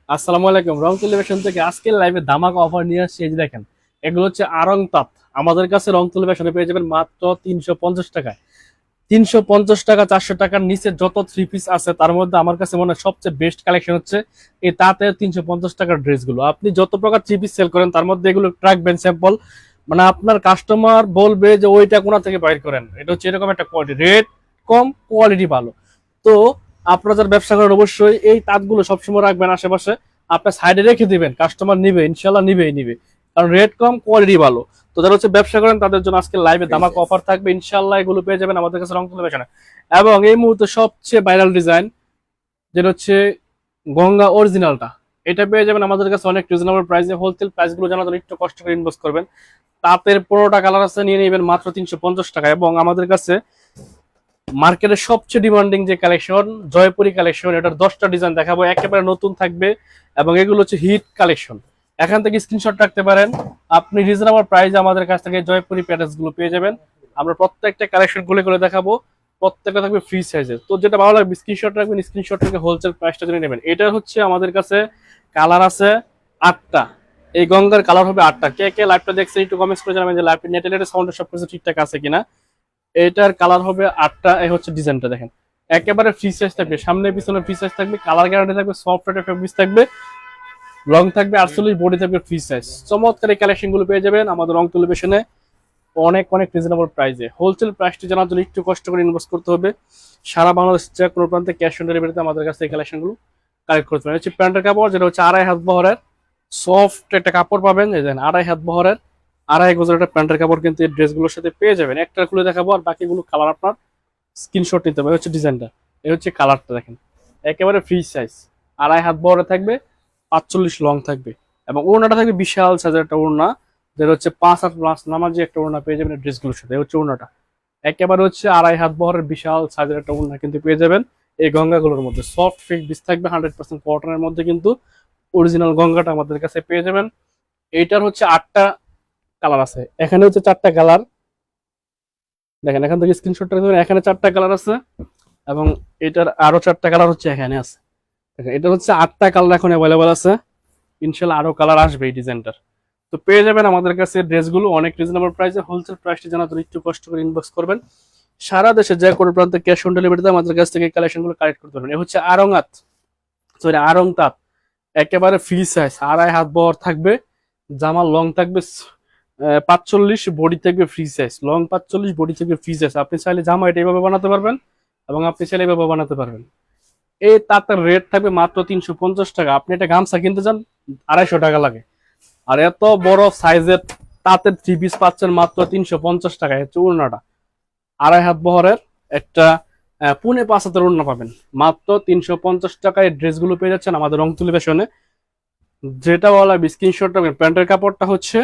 আসসালামু আলাইকুম। রং টেলিভিশন থেকে আজকের লাইভে ধামাকা অফার নিয়ে আসছি। এই যে দেখেন, এগুলো হচ্ছে আরং তাঁত। আমাদের কাছে রং টেলিভিশনে পেয়ে যাবেন মাত্র 350 টাকায়। 350 টাকা, 400 টাকার নিচে যত থ্রি পিস আছে তার মধ্যে আমার কাছে মনে হয় সবচেয়ে বেস্ট কালেকশন হচ্ছে এই তাঁতের 350 টাকার ড্রেসগুলো। আপনি যত প্রকার থ্রি পিস সেল করেন তার মধ্যে এগুলো রাখবেন স্যাম্পল, মানে আপনার কাস্টমার বলবে যে ওইটা কোনা থেকে বাইর করেন। এটা হচ্ছে এরকম একটা কোয়ালিটি, রেট কম, কোয়ালিটি ভালো। তো আপনারা যারা ব্যবসা করেন অবশ্যই এই তাঁতগুলো সবসময় রাখবেন আশেপাশে, আপনার সাইডে রেখে দিবেন, কাস্টমার নিবে, ইনশাল্লাহ নিবে, কারণ রেট কম, কোয়ালিটি ভালো। তো যারা হচ্ছে ব্যবসা করেন তাদের জন্য আজকে লাইভে ধামাকা অফার থাকবে, ইনশাল্লাহ এগুলো পেয়ে যাবেন আমাদের কাছে রং টেলিভিশনে। এবং এই মুহূর্তে সবচেয়ে ভাইরাল ডিজাইন যেটা হচ্ছে গঙ্গা অরিজিনালটা, এটা পেয়ে যাবেন আমাদের কাছে অনেক রিজনেবল প্রাইসে। হোলসেল প্রাইসগুলো জানার জন্য একটু কষ্ট করে ইনভেস্ট করবেন। তাঁতের 15টা কালার আছে, নিয়ে নেবেন মাত্র 350 টাকা। এবং আমাদের কাছে মার্কেটের সবচেয়ে ডিমান্ডিং যে কালেকশন জয়পুরি কালেকশন, এটার 10টা ডিজাইন দেখাবো, একেবারে নতুন থাকবে। এবং এগুলো হচ্ছে হিট কালেকশন, এখান থেকে স্ক্রিনশট রাখতে পারেন। আপনি রিজনেবল প্রাইসে আমাদের কাছ থেকে জয়পুরি প্যাটেস গুলো পেয়ে যাবেন। আমরা প্রত্যেকটা কালেকশন খুলে দেখাবো, প্রত্যেকটা থাকবে ফ্রি সাইজে। তো যেটা ভালো লাগবে স্ক্রিনশট রাখবেন, স্ক্রিনশট থেকে হোলসেল প্রাইসটা জেনে নেবেন। এটা হচ্ছে আমাদের কাছে কালার আছে 8টা। এই গঙ্গার কালার হবে 8টা। কে কে লাইভটা দেখছেন একটু কমেন্টস করে জানাবেন যে লাইভটা নেটের সাউন্ড সবকিছু ঠিকঠাক আছে কিনা। এটার কালার হবে 8টা। এই হচ্ছে ডিজাইনটা দেখেন, একেবারে ফ্রি সাইজ থাকবে, সামনে পিছনে ফ্রি সাইজ থাকবে, কালার গ্যারান্টি থাকবে, সফট রেটের ফেব্রিক থাকবে, লং থাকবে 48, বডি থাকবে ফ্রি সাইজ। চমৎকার এই কালেকশন গুলো পেয়ে যাবেন আমাদের রং টেলিভিশনে অনেক অনেক রিজনেবল প্রাইসে। হোলসেল প্রাইসটি জানার জন্য একটু কষ্ট করে ইনভেস্ট করতে হবে। সারা বাংলাদেশ যে কোনো প্রান্তে ক্যাশ অন ডেলিভারিতে আমাদের কাছে এই কালেকশন গুলো কালেক্ট করতে পারেন। হচ্ছে প্যান্টের কাপড়, যেটা হচ্ছে 2.5 হাত বহরের সফট একটা কাপড় পাবেন। এই দেখেন 2.5 হাত বহরের 2.5 গজের একটা প্যান্টের কাপড় কিন্তু এই ড্রেসগুলোর সাথে পেয়ে যাবেন। একটা খুলে দেখাবো, আর বাকিগুলো কালার আপনার স্ক্রিনশট নিতে হবে। হচ্ছে ডিজাইনটা, এই হচ্ছে কালারটা দেখেন, একেবারে ফ্রি সাইজ, 2.5 হাত বহরে থাকবে, 45 লং থাকবে। এবং ওড়নাটা থাকবে বিশাল সাইজের একটা ওড়না, যেটা হচ্ছে 5 হাত প্লাস নামাজি একটা ওড়না পেয়ে যাবেন ড্রেসগুলোর সাথে। এই হচ্ছে ওড়নাটা, একেবারে হচ্ছে 2.5 হাত বহরের বিশাল সাইজের একটা ওড়না কিন্তু পেয়ে যাবেন এই গঙ্গাগুলোর মধ্যে। সফট ফিট বিস থাকবে, 100% কটনের মধ্যে কিন্তু অরিজিনাল গঙ্গাটা আমাদের কাছে পেয়ে যাবেন। এইটার হচ্ছে 8টা কালার আছে, এখানে হচ্ছে 4টা কালার। দেখেন এখান থেকে স্ক্রিনশটটা দেবেন, এখানে 4টা কালার আছে এবং এটার আরো 4টা কালার হচ্ছে এখানে আছে। দেখেন এটা হচ্ছে 8টা কালার এখন অ্যাভেলেবল আছে, ইনশাল্লাহ আরো কালার আসবে এই ডিজাইনটার। তো পেয়ে যাবেন আমাদের কাছে ড্রেসগুলো অনেক রিজনেবল প্রাইসে। হোলসেল প্রাইসটি জানার জন্য একটু কষ্ট করে ইনবক্স করবেন। সারা দেশে যে কোনো প্রান্তে ক্যাশ অন ডেলিভারিতে আমাদের কাছ থেকে কালেকশনগুলো কালেক্ট করতে পারবেন। এ হচ্ছে আরঙাত, সরি আরং তাঁত, একেবারে ফ্রি সাইজ, 2.5 হাত বহর থাকবে, জামার লং থাকবে 45, বডি থাকবে ফ্রি সাইজ, লং 45, বডি থাকবে ফ্রি সাইজ। আপনি চাইলে জামা এটা এইভাবে বানাতে পারবেন এবং আপনি চাইলে এইভাবে বানাতে পারবেন। এই তাঁতের রেট থাকবে মাত্র 350 টাকা। আপনি এটা গামছা কিনতে যান 250 টাকা লাগে, আর এত বড় সাইজের তাঁতের থ্রি পিস পাচ্ছেন মাত্র 350 টাকায়। হচ্ছে ওড়নাটা 2.5 হাত বহরের একটা 4.5 হাতের ওড়না পাবেন মাত্র 350 টাকায়। ড্রেসগুলো পেয়ে যাচ্ছেন আমাদের রং টেলিভিশনে। যেটা বলা স্ক্রিনশট রাখবেন। প্যান্টের কাপড়টা হচ্ছে,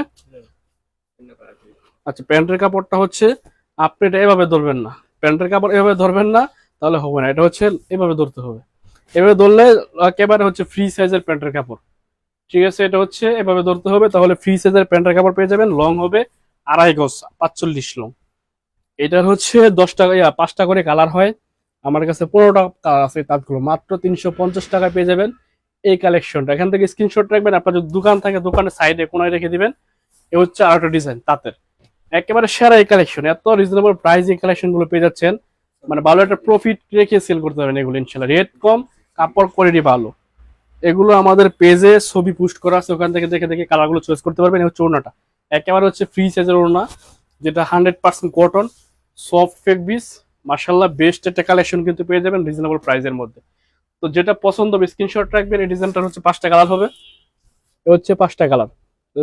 আচ্ছা প্যান্টের কাপড়টা হচ্ছে আপনি এটা এভাবে ধরবেন না, প্যান্টের কাপড় এভাবে ধরবেন না, তাহলে হবে না। এটা হচ্ছে এভাবে ধরতে হবে, এভাবে ধরলে একেবারে হচ্ছে ফ্রি সাইজের প্যান্টের কাপড়। ঠিক আছে, এটা হচ্ছে এভাবে ধরতে হবে, তাহলে ফ্রি সাইজের প্যান্টের কাপড় পেয়ে যাবেন। লং হবে 2.5 গজ, 45 লং। এটার হচ্ছে 10 টাকা 5টা করে কালার হয়, আমার কাছে 15টা কালার আছে। তাঁতগুলো মাত্র 350 টাকায় পেয়ে যাবেন এই কালেকশনটা। এখান থেকে স্ক্রিনশট রাখবেন, আপনার যদি দোকান থাকে দোকানের সাইডে কোনায় রেখে দিবেন। এ হচ্ছে আরেকটা ডিজাইন তাঁতের, একেবারে সেরা এই কালেকশন। এত রিজনেবল প্রাইস এই কালেকশন গুলো পেয়ে যাচ্ছেন, মানে ভালো একটা প্রফিট রেখে সেল করতে পারবেন এগুলো ইনশাল্লাহ। রেট কম, কাপড় কোয়ালিটি ভালো। এগুলো আমাদের পেজে ছবি পোস্ট করা আছে, ওখান থেকে দেখে দেখে কালারগুলো চয়েস করতে পারবেন। হচ্ছে ওড়নাটা, একেবারে হচ্ছে ফ্রি সাইজের ওড়না, যেটা 100% কটন, সফট ফেব্রিক, মাশাআল্লাহ বেস্ট একটা কালেকশন কিন্তু পেয়ে যাবেন রিজনেবল প্রাইসের মধ্যে। তো যেটা পছন্দ হবে স্ক্রিনশট রাখবেন। এই ডিজাইনটা হচ্ছে 5টা কালার হবে, এ হচ্ছে 5টা কালার।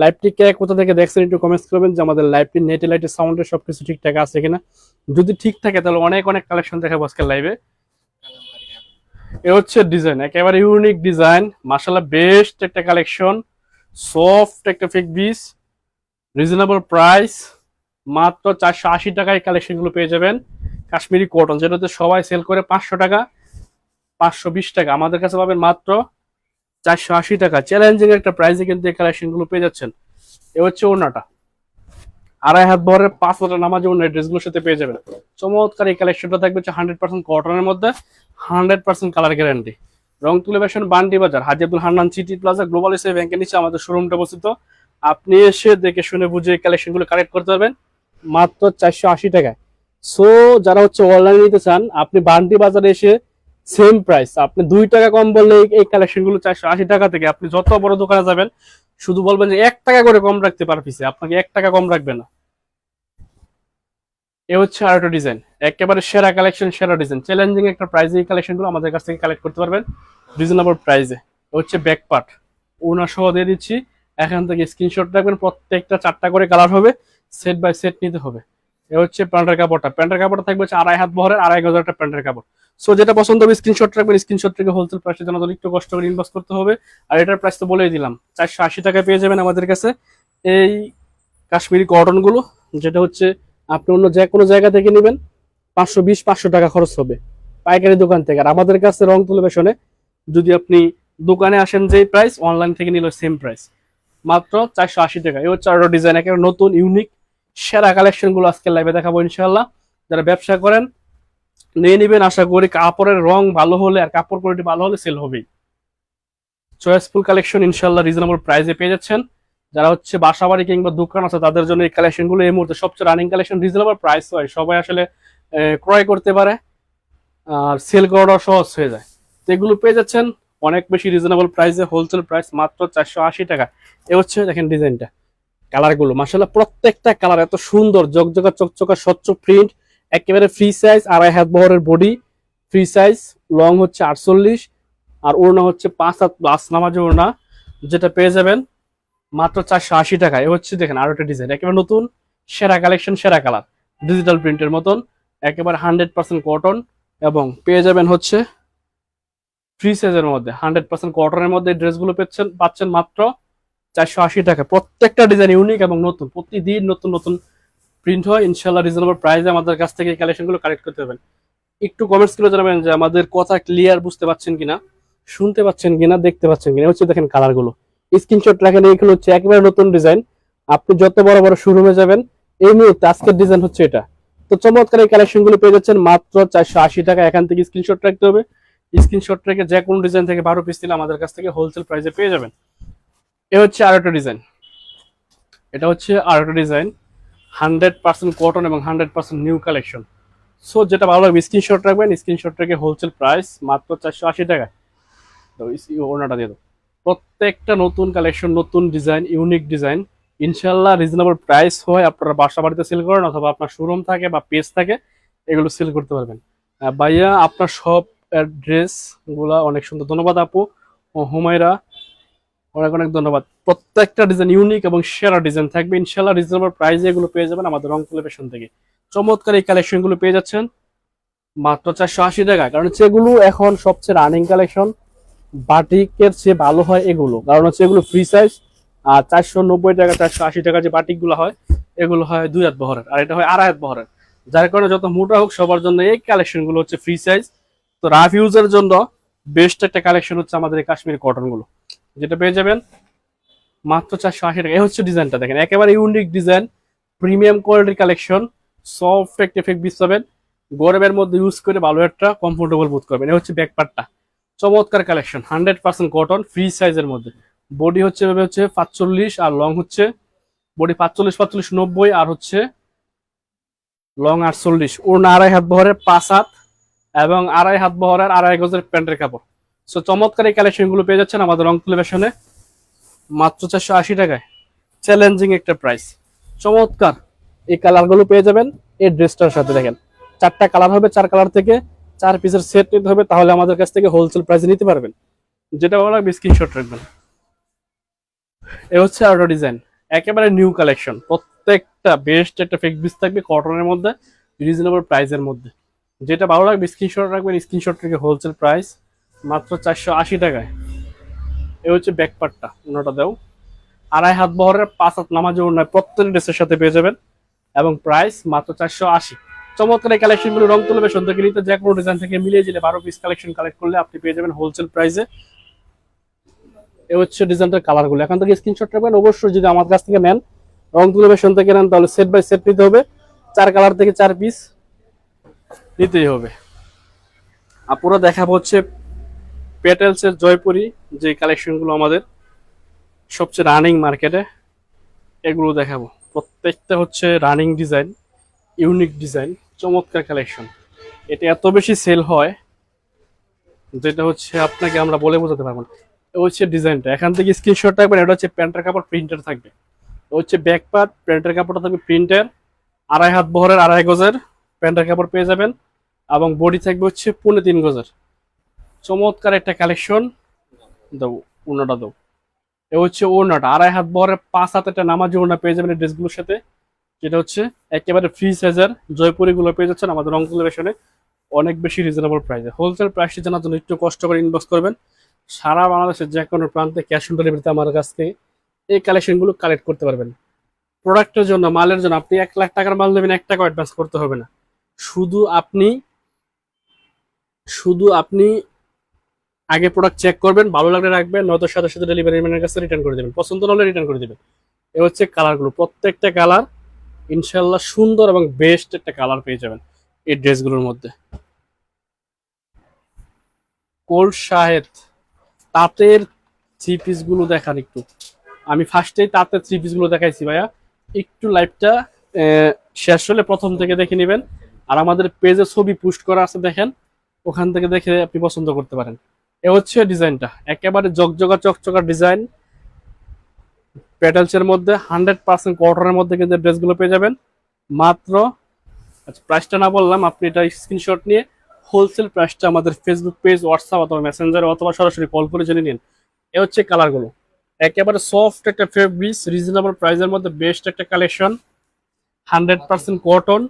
লাইভটি কে কোথা থেকে দেখছেন একটু কমেন্টস করবেন যে আমাদের লাইভটি নেটে লাইটের সাউন্ডে সবকিছু ঠিকঠাক আছে কিনা। যদি ঠিক থাকে তাহলে অনেক অনেক কালেকশন দেখাবো আজকের লাইভে। এ হচ্ছে ডিজাইন, একেবারে ইউনিক ডিজাইন, মাশাআল্লাহ বেস্ট একটা কালেকশন, সফট একটা ফেব্রিক, রিজনেবল প্রাইস, মাত্র 480 টাকায় কালেকশন গুলো পেয়ে যাবেন। কাশ্মীরি কটন, যেটাতে সবাই সেল করে 500 টাকা, 520 টাকা, আমাদের কাছে পাবেন মাত্র 480 টাকা। চ্যালেঞ্জিং একটা প্রাইসে কিন্তু এই কালেকশন গুলো পেয়ে যাচ্ছেন। এ হচ্ছে ওড়নাটা, 2.5 হাত বহরের 5 হাজার নামাজি ওড়না ড্রেসগুলোর সাথে পেয়ে যাবেন। চমৎকার এই কালেকশনটা থাকবে 100% কটনের মধ্যে, 100% colour guarantee. Rongtuli fashion, Bandi Bazar, Haji Abdul Hannan city plaza, global Islami ব্যাংকের নিচে আমাদের শোরুমটা অবস্থিত। আপনি এসে দেখে শুনে বুঝে কালেকশনগুলো কালেক্ট করতে পারবেন মাত্র 480 টাকায়। সো যারা হচ্ছে অনলাইনে নিতে চান, আপনি বান্ডি বাজারে এসে সেম প্রাইস, আপনি 2 টাকা কম বললে এই কালেকশনগুলো 480 টাকা থেকে আপনি যত বড় দোকানে যাবেন শুধু বলবেন যে 1 টাকা করে কম রাখতে পার পিছে, আপনাকে 1 টাকা কম রাখবে না। এ হচ্ছে আরেকটা ডিজাইন, একেবারে সেরা কালেকশন, সেরা ডিজাইন, চ্যালেঞ্জিং একটা প্রাইসে এই কালেকশনগুলো আমাদের কাছ থেকে কালেক্ট করতে পারবেন রিজনেবল প্রাইসে। হচ্ছে ব্যাক পার্ট, ওনা সহ দিয়ে দিচ্ছি। এখান থেকে স্ক্রিনশট রাখবেন, প্রত্যেকটা 4টা করে কালার হবে, সেট বাই সেট নিতে হবে। এ হচ্ছে প্যান্টের কাপড়টা, প্যান্টের কাপড়টা থাকবে হচ্ছে 2.5 হাত বহরের, 2.5 গজের একটা প্যান্টের কাপড়। সো যেটা পছন্দ হবে স্ক্রিনশট রাখবেন, স্ক্রিনশট থেকে হোলসেল প্রাইসে জানার জন্য একটু কষ্ট করে ইনবক্স করতে হবে। আর এটার প্রাইস তো বলেই দিলাম, 480 টাকায় পেয়ে যাবেন আমাদের কাছে এই কাশ্মীরি কটন গুলো। যেটা হচ্ছে আপনি অন্য যে কোনো জায়গা থেকে নেবেন 520-500 টাকা খরচ হবে পাইকারি দোকান থেকে। আর আমাদের কাছে রংতুলি ফ্যাশনে যদি আপনি দোকানে আসেন যে প্রাইস, অনলাইন থেকে নিলে সেম প্রাইস, মাত্র 480 টাকা। এই হচ্ছে আরো ডিজাইন, একেবারে নতুন ইউনিক সেরা কালেকশন গুলো আজকে লাইভে দেখাবো ইনশাআল্লাহ। যারা ব্যবসা করেন নিয়ে নিবেন, আশা করি কাপড়ের রং ভালো হলে আর কাপড় কোয়ালিটি ভালো হলে সেল হবেই। চয়েসফুল কালেকশন ইনশাআল্লাহ রিজনেবল প্রাইসে পেয়ে যাচ্ছেন। যারা হচ্ছে বাসা বাড়ি কিংবা দোকান আছে তাদের জন্য এই কালেকশন গুলো এই মুহূর্তে সবচেয়ে রানিং কালেকশন, রিজনেবল প্রাইস হয়, সবাই আসলে ক্রয় করতে পারে আর সেল করাটা সহজ হয়ে যায়। তো এগুলো পেয়ে যাচ্ছেন অনেক বেশি রিজনেবল প্রাইসে, হোলসেল প্রাইস মাত্র 480 টাকা। এ হচ্ছে দেখেন ডিজাইনটা, কালারগুলো মাশাআল্লাহ প্রত্যেকটা কালার এত সুন্দর, জকজকা চকচকা স্বচ্ছ প্রিন্ট, একেবারে ফ্রি সাইজ, 2.5 হাত বহরের বডি, ফ্রি সাইজ, লং হচ্ছে 48, আর ওড়না হচ্ছে 5 হাত প্লাস নামাজি ওড়না, যেটা পেয়ে যাবেন মাত্র 480 টাকা। এ হচ্ছে দেখেন আরো একটা ডিজাইন, একেবারে নতুন সেরা কালেকশন, সেরা কালার, ডিজিটাল প্রিন্টের মতন, একেবারে 100% কটন, এবং পেয়ে যাবেন হচ্ছে ফ্রি সাইজের মধ্যে 100% কটনের মধ্যে ড্রেসগুলো পাচ্ছেন মাত্র 480 টাকা। প্রত্যেকটা ডিজাইন ইউনিক এবং নতুন, প্রতিদিন নতুন নতুন প্রিন্ট হয় ইনশাআল্লাহ। রিজনেবল প্রাইসে আমাদের কাছ থেকে এই কালেকশনগুলো কালেক্ট করতে পারবেন। একটু কমেন্টস করে জানাবেন যে আমাদের কথা ক্লিয়ার বুঝতে পাচ্ছেন কিনা, শুনতে পাচ্ছেন কিনা, দেখতে পাচ্ছেন কিনা। হচ্ছে দেখেন কালারগুলো, স্ক্রিনশট রাখেন, এইগুলো হচ্ছে একেবারে নতুন ডিজাইন। আপনি যত বড় বড় শোরুমে যাবেন এই মুহূর্তে আজকের ডিজাইন হচ্ছে এটা। তো চমৎকার এই কালেকশনগুলো পেয়ে যাচ্ছেন মাত্র 480 টাকা। এখান থেকে স্ক্রিনশট রাখতে হবে, স্ক্রিনশট রেখে যে কোনো ডিজাইন থেকে 12 পিস নিলে আমাদের কাছ থেকে হোলসেল প্রাইসে পেয়ে যাবেন। এ হচ্ছে আরেকটা ডিজাইন, এটা হচ্ছে আরেকটা ডিজাইন, 100% কটন এবং 100% নিউ কালেকশন। সো যেটা ভালো লাগবে স্ক্রিনশট রাখবেন, স্ক্রিনশট রেখে হোলসেল প্রাইস মাত্র 480 টাকা। তো ওনাটা দিয়ে দাও। প্রত্যেকটা নতুন কালেকশন, নতুন ডিজাইন, ইউনিক ডিজাইন, ইনশাল্লাহ রিজনেবল প্রাইস হয়। আপনারা বাসা বাড়িতে সেল করেন অথবা আপনার শোরুম থাকে বা পেজ থাকে, এগুলো সেল করতে পারবেন। ভাইয়া আপনার সব অ্যাড্রেস গুলা অনেক সুন্দর, ধন্যবাদ আপু ও হুমায়রা, অনেক অনেক ধন্যবাদ। প্রত্যেকটা ডিজাইন ইউনিক এবং সেরা ডিজাইন থাকবে ইনশাল্লাহ। রিজনেবল প্রাইসে এগুলো পেয়ে যাবেন আমাদের রংতুলি ফ্যাশন থেকে। চমৎকার এই কালেকশন গুলো পেয়ে যাচ্ছেন মাত্র 480 টাকা। কারণ হচ্ছে এগুলো এখন সবচেয়ে রানিং কালেকশন, বাটিকের চেয়ে ভালো হয় এগুলো, কারণ হচ্ছে এগুলো ফ্রি সাইজ। আর 490 টাকা 480 টাকা যে বাটিক গুলো হয়, এগুলো হয় 2 হাত বহরের, আর এটা হয় 2.5 হাত বহরের, যার কারণে যত মোটা হোক সবার জন্য এই কালেকশন গুলো হচ্ছে ফ্রি সাইজ। তো রাফ ইউজের জন্য বেস্ট একটা কালেকশন হচ্ছে আমাদের এই কাশ্মীরি কটন গুলো, যেটা পেয়ে যাবেন মাত্র 480 টাকা। এই হচ্ছে ডিজাইনটা দেখেন, একেবারে ইউনিক ডিজাইন, প্রিমিয়াম কোয়ালিটির কালেকশন, সফট একটা ফেক বিচ পাবেন, গরমের মধ্যে ইউজ করে ভালো একটা কমফোর্টেবল বোধ করবেন। এই হচ্ছে ব্যাক পার্টটা, চমৎকার কালেকশন, 100% কটন, ফ্রি সাইজের মধ্যে। বডি হচ্ছে 45 আর লং হচ্ছে বডি 45, 90 আর হচ্ছে লং 48, ওড়না 2.5 হাত বহরের 5 হাত এবং 2.5 হাত বহরের 2.5 গজের প্যান্টের কাপড়। সো চমৎকার এই কালেকশন গুলো পেয়ে যাচ্ছেন আমাদের রংতুলি ফ্যাশনে মাত্র 480 টাকায়। চ্যালেঞ্জিং একটা প্রাইস, চমৎকার এই কালার গুলো পেয়ে যাবেন এই ড্রেসটার সাথে। দেখেন 4টা কালার হবে, 4 কালার থেকে 4 পিসের সেট নিতে হবে, তাহলে আমাদের কাছ থেকে হোলসেল প্রাইসে নিতে পারবেন। যেটা ভালো লাগবে স্ক্রিনশট রাখবেন। এ হচ্ছে আরেকটা ডিজাইন, একেবারে নিউ কালেকশন, প্রত্যেকটা বেস্ট একটা ফেক বিচ থাকবে কটনের মধ্যে, রিজনেবল প্রাইসের মধ্যে। যেটা ভালো লাগবে স্ক্রিনশট রাখবেন, স্ক্রিনশট থেকে হোলসেল প্রাইস মাত্র 480 টাকায়। এ হচ্ছে ব্যাক পার্টটা, ওনাটা দাও, 2.5 হাত বহরের 5 হাত নামাজি ওড়না প্রত্যেক ড্রেসের সাথে পেয়ে যাবেন, এবং প্রাইস মাত্র 480। চমৎকার এই কালেকশন গুলো রংতুলি ফ্যাশন থেকে নিতে যে কোনো ডিজাইন থেকে মিলিয়ে দিলে 12 পিস কালেকশন কালেক্ট করলে আপনি পেয়ে যাবেন হোলসেল প্রাইসে। এ হচ্ছে ডিজাইনটার কালার গুলো, এখান থেকে স্ক্রিনশট রাখবেন। অবশ্যই যদি আমার কাছ থেকে নেন, রংতুলি ফ্যাশন থেকে নেন, তাহলে সেট বাই সেট নিতে হবে, 4 কালার থেকে 4 পিস নিতেই হবে। আপুরা দেখাবো হচ্ছে পেটেলসের জয়পুরি যে কালেকশনগুলো আমাদের সবচেয়ে রানিং মার্কেটে, এগুলো দেখাবো। প্রত্যেকটা হচ্ছে রানিং ডিজাইন, ইউনিক ডিজাইন, চমৎকার কালেকশন। এটা এত বেশি সেল হয় যেটা হচ্ছে আপনাকে আমরা বলে বোঝাতে পারবো না। এটা হচ্ছে ডিজাইনটা, এখান থেকে স্ক্রিনশট থাকবেন। এটা হচ্ছে প্যান্টের কাপড়, প্রিন্টার থাকবে। হচ্ছে ব্যাক পার্ট, প্যান্টের কাপড়টা থাকবে প্রিন্টের, 2.5 হাত বহরের 2.5 গজের প্যান্টের কাপড় পেয়ে যাবেন, এবং বডি থাকবে হচ্ছে 3.25 গজের। চমৎকার একটা কালেকশন। দাও ওড়নাটা দাও। এ হচ্ছে ওড়নাটা 2.5 হাত বহরের 5 হাত একটা নামাজি ওড়না পেয়ে যাবেন এই ড্রেসগুলোর সাথে, যেটা হচ্ছে একেবারে ফ্রি সাইজের জয়পুরি গুলো পেয়ে যাচ্ছেন আমাদের রংপুর ফ্যাশনে অনেক বেশি রিজনেবল প্রাইসে। হোলসেল প্রাইসটি জানার জন্য একটু কষ্ট করে ইনবক্স করবেন। সারা বাংলাদেশের যে কোনো প্রান্তে ক্যাশ অন ডেলিভারিতে আমার কাছ থেকে এই কালেকশনগুলো কালেক্ট করতে পারবেন। প্রোডাক্টের জন্য, মালের জন্য আপনি 1 লাখ টাকার মাল নেবেন, 1 টাকা অ্যাডভান্স করতে হবে না। শুধু আপনি শুধু আপনি আগে প্রোডাক্ট চেক করবেন, ভালো লাগলে রাখবেন, নয়তো সাথে সাথে ডেলিভারি ম্যানের কাছে রিটার্ন করে দেবেন, পছন্দ না হলে রিটার্ন করে দেবেন। এ হচ্ছে কালারগুলো, প্রত্যেকটা কালার ইনশাল্লাহ সুন্দর এবং বেস্ট একটা কালার পেয়ে যাবেন এই ড্রেসগুলোর মধ্যে। কোল্ড শাহেদ তাঁতের থ্রি পিসগুলো দেখান একটু। আমি ফার্স্টেই তাঁতের থ্রি পিসগুলো দেখাইছি ভাইয়া, একটু লাইভটা শেষ হলে প্রথম থেকে দেখে নেবেন। আর আমাদের পেজে ছবি পোস্ট করা আছে, দেখেন, ওখান থেকে দেখে আপনি পছন্দ করতে পারেন। এ হচ্ছে ডিজাইনটা, একেবারে জকজকা চকচকা ডিজাইন, প্যাটেলসের মধ্যে 100% কটনের মধ্যে কিন্তু ড্রেসগুলো পেয়ে যাবেন মাত্র। আচ্ছা, প্রাইসটা না বললাম, আপনি এটা স্ক্রিনশট নিয়ে হোলসেল প্রাইসটা আমাদের ফেসবুক পেজ, হোয়াটসঅ্যাপ অথবা মেসেঞ্জারে অথবা সরাসরি কল করে জেনে নিন। এ হচ্ছে কালারগুলো, একেবারে সফট একটা ফেব্রিক্স, রিজনেবল প্রাইসের মধ্যে বেস্ট একটা কালেকশন, 100% কটন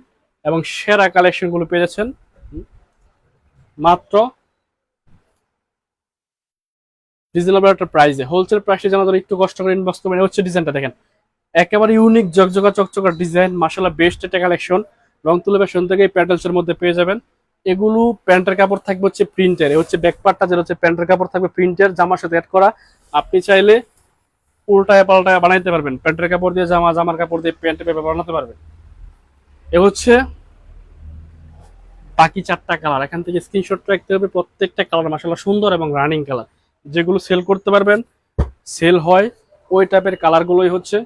এবং সেরা কালেকশনগুলো পেয়ে যাচ্ছেন মাত্র রিজনেবল একটা প্রাইসে। হোলসেল প্রাইসে জানা ধরে একটু কষ্ট করে ইনবক্স করবেন। হচ্ছে ডিজাইনটা দেখেন, একেবারে ইউনিক জকজকা চকচকা ডিজাইন, মাশাআল্লাহ বেস্ট একটা কালেকশন। রং তুলে ফ্যাশন থেকে প্যাটেলসের মধ্যে পেয়ে যাবেন। এগুলো প্যান্টের কাপড় থাকবে হচ্ছে প্রিন্টের, এ হচ্ছে ব্যাক পার্টটা যেটা হচ্ছে প্যান্টের কাপড় থাকবে প্রিন্টের, জামার সাথে অ্যাড করা। আপনি চাইলে উল্টায় পাল্টায় বানাইতে পারবেন, প্যান্টের কাপড় দিয়ে জামা, জামার কাপড় দিয়ে প্যান্ট বানাতে পারবেন। এ হচ্ছে বাকি 4টা কালার, এখান থেকে স্ক্রিনশট রাখতে হবে। প্রত্যেকটা কালার মাশাআল্লাহ সুন্দর এবং রানিং কালার, যেগুলো সেল করতে পারবেন, সেল হয়, ওই টাইপের কালারগুলোই হচ্ছে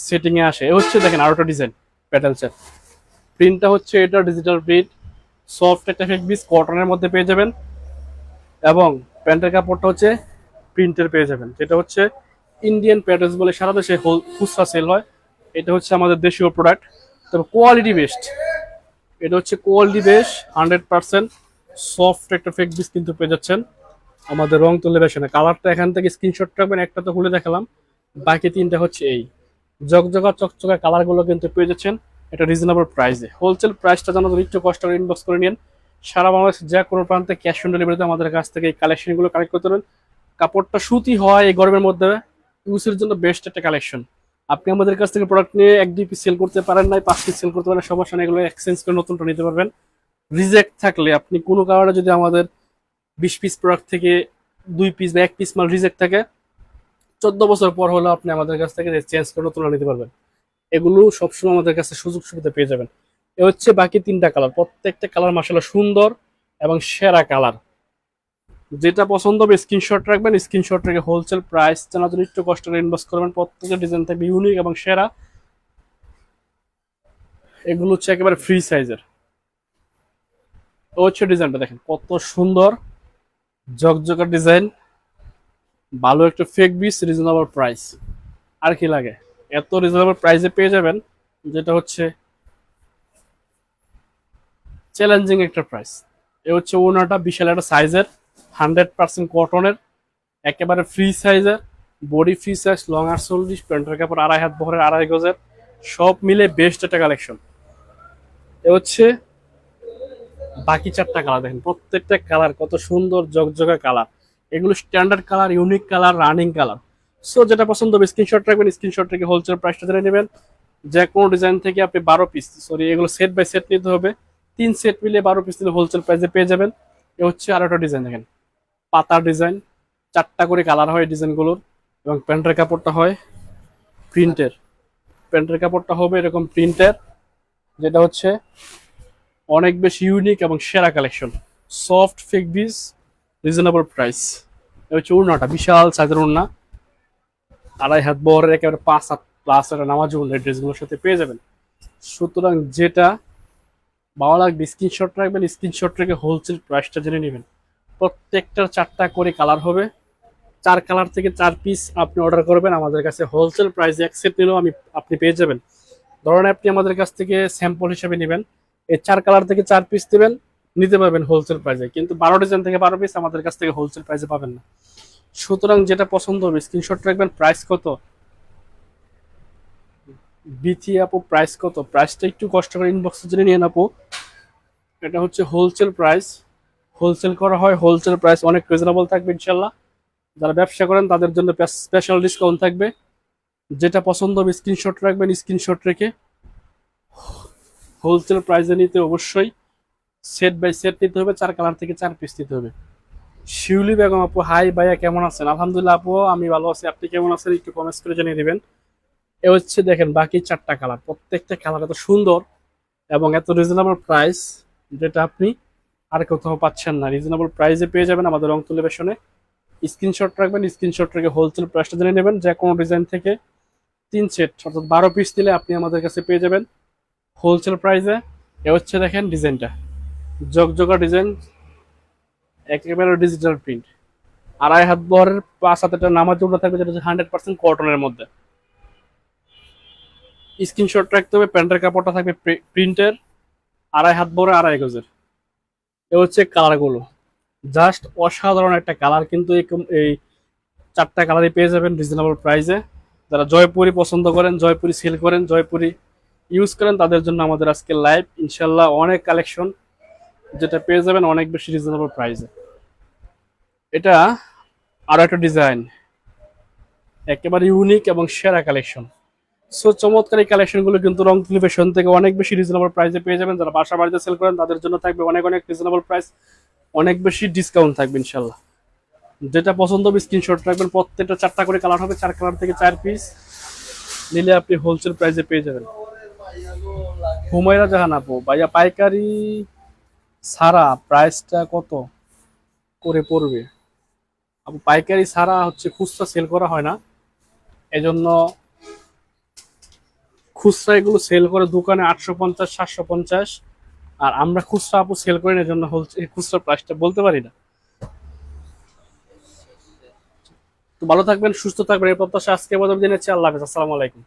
সেটিং এ আসে। এ হচ্ছে দেখেন আরো একটা ডিজাইন, প্যাটেলসের প্রিন্টটা হচ্ছে এটা ডিজিটাল প্রিন্ট, সফট একটা ফেব্রিক, কটনের মধ্যে পেয়ে যাবেন, এবং প্যান্টের কাপড়টা হচ্ছে প্রিন্টের পেয়ে যাবেন, যেটা হচ্ছে ইন্ডিয়ান প্যাটেলস বলে সারা দেশে খুচরা সেল হয়। এটা হচ্ছে আমাদের দেশীয় প্রোডাক্ট, তবে কোয়ালিটি বেস্ট। এটা হচ্ছে কোয়ালিটি বেস্ট, 100% সফট একটা ফেব্রিক কিন্তু পেয়ে যাচ্ছেন আমাদের রং তুলে ফ্যাশনে। কালারটা এখান থেকে স্ক্রিনশট রাখবেন, একটা তো খুলে দেখালাম, বাকি 3টা হচ্ছে এই জকজকা চকচকা কালারগুলো কিন্তু পেয়ে যাচ্ছেন এটা রিজনেবল প্রাইসে। হোলসেল প্রাইসটা জানার জন্য একটু কষ্ট করে ইনবক্স করে নিন। সারা বাংলাদেশে যে কোনো প্রান্তে ক্যাশ অন ডেলিভারিতে আমাদের কাছ থেকে এই কালেকশনগুলো কালেক্ট করতে পারেন। কাপড়টা সুতি হয়, এই গরমের মধ্যে ইউজের জন্য বেস্ট একটা কালেকশন। আপনি আমাদের কাছ থেকে প্রোডাক্ট নিয়ে 1-2 পিস সেল করতে পারেন, নাই 5 পিস সেল করতে পারেন, সমস্যা নেই, এগুলো এক্সচেঞ্জ করে নতুনটা নিতে পারবেন। রিজেক্ট থাকলে আপনি কোনো কারণে যদি আমাদের 20 পিস প্রোডাক্ট থেকে 2 পিস বা 1 পিস মাল রিজেক্ট থাকে, 14 বছর পর হলেও আপনি আমাদের কাছ থেকে চেঞ্জ করে নতুন নিতে পারবেন। এগুলো সবসময় আমাদের কাছে সুযোগ সুবিধা পেয়ে যাবেন। এ হচ্ছে বাকি 3টা কালার, প্রত্যেকটা কালার মাশাআল্লাহ সুন্দর এবং সেরা কালার। যেটা পছন্দ হবে স্ক্রিনশট রাখবেন, স্ক্রিনশট রেখে হোলসেল প্রাইস জানার জন্য একটু কষ্ট করে ইনবক্স করবেন। প্রত্যেকটা ডিজাইন থাকবে ইউনিক এবং সেরা। এগুলো হচ্ছে একেবারে ফ্রি সাইজের। ও হচ্ছে ডিজাইনটা দেখেন কত সুন্দর, জকজকা ডিজাইন, ভালো একটা ফেক বিস, রিজনেবল প্রাইস। আর কি লাগে, এত রিজনেবল প্রাইসে পেয়ে যাবেন, যেটা হচ্ছে চ্যালেঞ্জিং একটা প্রাইস। এ হচ্ছে ওনাটা বিশাল একটা সাইজের, 100% কটনের, একেবারে ফ্রি সাইজের, বডি ফ্রি সাইজ, লং 48, প্যান্টের কাপড় 2.5 হাত বহরের 2.5 গজের, সব মিলে বেস্ট একটা কালেকশন। এ হচ্ছে বাকি 4টা কালার দেখেন, প্রত্যেকটা কালার কত সুন্দর জকজকা কালার। এগুলো standard colour, unique colour, running colour. So যেটা পছন্দ হবে স্ক্রিনশট রাখবেন, স্ক্রিনশট রেখে হোলসেল প্রাইসটা জেনে নেবেন। যে কোনো ডিজাইন থেকে আপনি 12 পিস, সরি এগুলো সেট বাই সেট নিতে হবে, 3 সেট মিলে 12 পিস নিলে হোলসেল প্রাইসে পেয়ে যাবেন। এ হচ্ছে আরো একটা ডিজাইন দেখেন, পাতার ডিজাইন, 4টা করে কালার হয় ডিজাইনগুলোর, এবং প্যান্টের কাপড়টা হয় প্রিন্টের। প্যান্টের কাপড়টা হবে এরকম প্রিন্টের, যেটা হচ্ছে অনেক বেশি ইউনিক এবং সেরা collection. Soft fabrics, reasonable price. এটা হচ্ছে ওড়নাটা, বিশাল সাইজের ওড়না, 2.5 হাত বহরের, একেবারে 5 হাত প্লাস একটা নামাজ ওড়না এই ড্রেসগুলোর সাথে পেয়ে যাবেন। সুতরাং যেটা ভালো লাগবে স্ক্রিনশট রাখবেন, স্ক্রিনশট রেখে হোলসেল প্রাইসটা জেনে নেবেন। প্রত্যেকটার 4টা করে কালার হবে, 4 কালার থেকে 4 পিস আপনি অর্ডার করবেন, আমাদের কাছে হোলসেল প্রাইসে অ্যাকসেপ্ট নিলেও আপনি পেয়ে যাবেন। ধরেন আপনি আমাদের কাছ থেকে স্যাম্পল হিসেবে নেবেন, এই 4 কালার থেকে 4 পিস নেবেন, নিতে পারবেন হোলসেল প্রাইসে, কিন্তু 12 ডিজাইন থেকে 12 পিস আমাদের কাছ থেকে হোলসেল প্রাইসে পাবেন না। সুতরাং যেটা পছন্দ হবে স্ক্রিনশট রাখবেন। প্রাইস কত বিথি আপু, প্রাইস কত? প্রাইসটা একটু কষ্ট করে ইনবক্সে জেনে নিয়ে আপু। এটা হচ্ছে হোলসেল প্রাইস, হোলসেল করা হয়, হোলসেল প্রাইস অনেক রিজনেবল থাকবে ইনশাল্লাহ। যারা ব্যবসা করেন তাদের জন্য স্পেশাল ডিসকাউন্ট থাকবে। যেটা পছন্দ হবে স্ক্রিনশট রাখবেন, স্ক্রিনশট রেখে হোলসেল প্রাইসে নিতে অবশ্যই সেট বাই সেট নিতে হবে, 4 কালার থেকে 4 পিস নিতে হবে। শিউলি বেগম আপু, হাই ভাইয়া, কেমন আছেন? আলহামদুলিল্লাহ আপু, আমি ভালো আছি, আপনি কেমন আছেন একটু কমেন্টস করে জানিয়ে দিবেন। এ হচ্ছে দেখেন বাকি 4টা কালার, প্রত্যেকটা কালার এত সুন্দর এবং এত রিজনেবল প্রাইস, যেটা আপনি আর কোথাও পাচ্ছেন না। রিজনেবল প্রাইসে পেয়ে যাবেন আমাদের রং টেলিভিশনে। স্ক্রিনশট রাখবেন, স্ক্রিনশট রেখে হোলসেল প্রাইসটা জেনে নেবেন। যে কোনো ডিজাইন থেকে 3 সেট অর্থাৎ 12 পিস দিলে আপনি আমাদের কাছে পেয়ে যাবেন হোলসেল প্রাইসে। এ হচ্ছে দেখেন ডিজাইনটা, জগজগা ডিজাইন, একেবারে ডিজিটাল প্রিন্ট, 2.5 হাত বহরের 5 হাত একটা নামাজ জোড়া থাকবে, যেটা হচ্ছে 100% কটনের মধ্যে। স্ক্রিনশট রাখতে হবে। প্যান্টের কাপড়টা থাকবে প্রিন্টের, 2.5 হাত বহরে 2.5 গজের। এ হচ্ছে কালারগুলো, জাস্ট অসাধারণ একটা কালার, কিন্তু এই 4টা কালারই পেয়ে যাবেন রিজনেবল প্রাইসে। যারা জয়পুরি পছন্দ করেন, জয়পুরি সেল করেন, জয়পুরি ইউজ করেন, তাদের জন্য আমাদের আজকে লাইভ ইনশাল্লাহ অনেক কালেকশন, যেটা পেয়ে যাবেন অনেক বেশি রিজনেবল প্রাইসে। এটা আরো একটা ডিজাইন, একেবারে ইউনিক এবং সেরা কালেকশন। সো চমৎকার এই কালেকশনগুলো কিন্তু রং টেলিভিশন থেকে অনেক বেশি রিজনেবল প্রাইসে পেয়ে যাবেন। যারা বাসা বাড়িতে সেল করেন তাদের জন্য থাকবে অনেক অনেক রিজনেবল প্রাইস, অনেক বেশি ডিসকাউন্ট থাকবে ইনশাল্লাহ। যেটা পছন্দ হবে স্ক্রিনশট রাখবেন। প্রত্যেকটা 4টা করে কালার হবে, 4 কালার থেকে 4 পিস নিলে আপনি হোলসেল প্রাইসে পেয়ে যাবেন। হুমায়রা জাহান আপু, ভাইয়া পাইকারি ছাড়া প্রাইসটা কত করে পড়বে? আপু পাইকারি ছাড়া হচ্ছে খুচরা সেল করা হয় না, এজন্য খুচরা এগুলো সেল করে দোকানে 850 750, আর আমরা খুচরা আপু সেল করি না, এজন্য খুচরা প্রাইসটা বলতে পারি না। তো ভালো থাকবেন, সুস্থ থাকবেন, এই প্রত্যাশা আজকে বদল দিন। আল্লাহ হাফেজ, আসসালামু আলাইকুম।